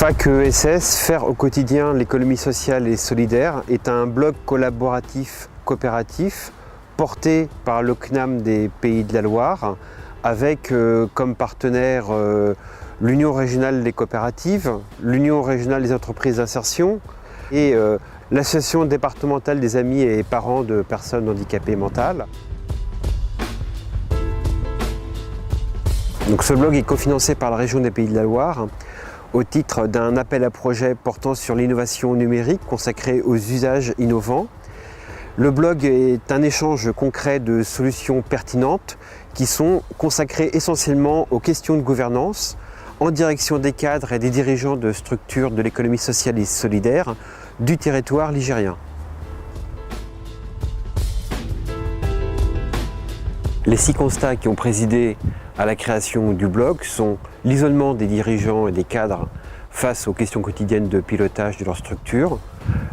FAQ-ESS, Faire au quotidien l'économie sociale et solidaire, est un blog collaboratif coopératif porté par le CNAM des Pays de la Loire avec comme partenaires l'Union régionale des coopératives, l'Union régionale des entreprises d'insertion et l'Association départementale des amis et parents de personnes handicapées mentales. Donc ce blog est cofinancé par la région des Pays de la Loire au titre d'un appel à projet portant sur l'innovation numérique consacré aux usages innovants. Le blog est un échange concret de solutions pertinentes qui sont consacrées essentiellement aux questions de gouvernance en direction des cadres et des dirigeants de structures de l'économie sociale et solidaire du territoire ligérien. Les 6 constats qui ont présidé à la création du blog sont l'isolement des dirigeants et des cadres face aux questions quotidiennes de pilotage de leur structure,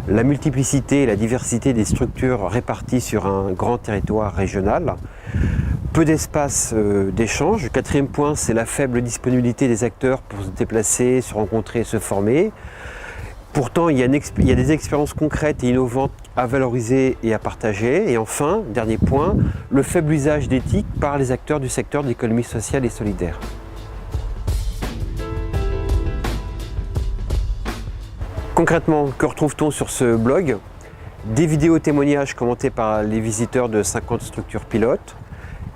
la multiplicité et la diversité des structures réparties sur un grand territoire régional, peu d'espace d'échange. Le 4e point, c'est la faible disponibilité des acteurs pour se déplacer, se rencontrer et se former. Pourtant, il y a des expériences concrètes et innovantes à valoriser et à partager. Et enfin, dernier point, le faible usage d'éthique par les acteurs du secteur de l'économie sociale et solidaire. Concrètement, que retrouve-t-on sur ce blog? Des vidéos témoignages commentés par les visiteurs de 50 structures pilotes,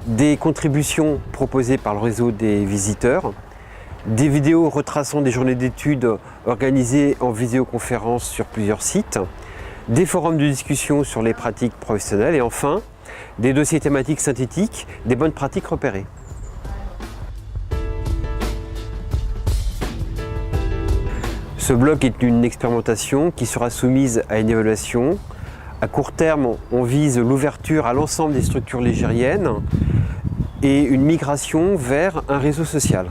des contributions proposées par le réseau des visiteurs, des vidéos retraçant des journées d'études organisées en visioconférence sur plusieurs sites, des forums de discussion sur les pratiques professionnelles et enfin, des dossiers thématiques synthétiques, des bonnes pratiques repérées. Ce blog est une expérimentation qui sera soumise à une évaluation. À court terme, on vise l'ouverture à l'ensemble des structures ligériennes et une migration vers un réseau social.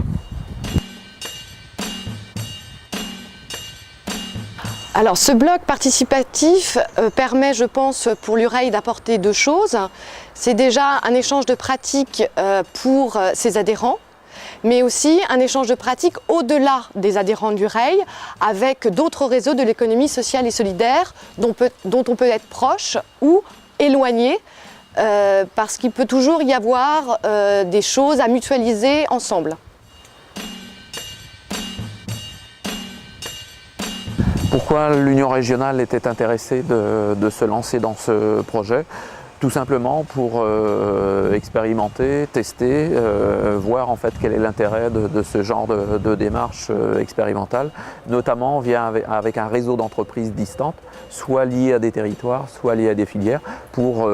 Alors ce blog participatif permet, je pense, pour l'UREI d'apporter 2 choses. C'est déjà un échange de pratiques pour ses adhérents, mais aussi un échange de pratiques au-delà des adhérents d'UREI avec d'autres réseaux de l'économie sociale et solidaire dont on peut être proche ou éloigné parce qu'il peut toujours y avoir des choses à mutualiser ensemble. Pourquoi l'Union régionale était intéressée de se lancer dans ce projet? Tout simplement pour expérimenter, tester, voir en fait quel est l'intérêt de ce genre de démarche expérimentale, notamment avec un réseau d'entreprises distantes, soit liées à des territoires, soit liées à des filières, pour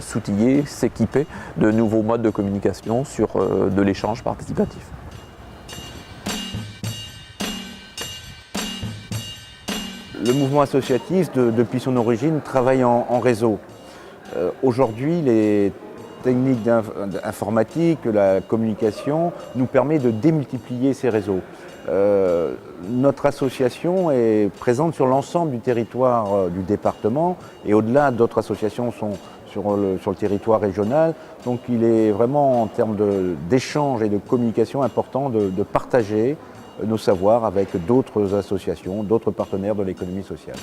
s'outiller, s'équiper de nouveaux modes de communication sur de l'échange participatif. Le mouvement associatif, depuis son origine, travaille en réseau. Aujourd'hui, les techniques informatiques, la communication nous permettent de démultiplier ces réseaux. Notre association est présente sur l'ensemble du territoire du département et au-delà, d'autres associations sont sur le territoire régional. Donc il est vraiment en termes d'échange et de communication important de partager nos savoirs avec d'autres associations, d'autres partenaires de l'économie sociale.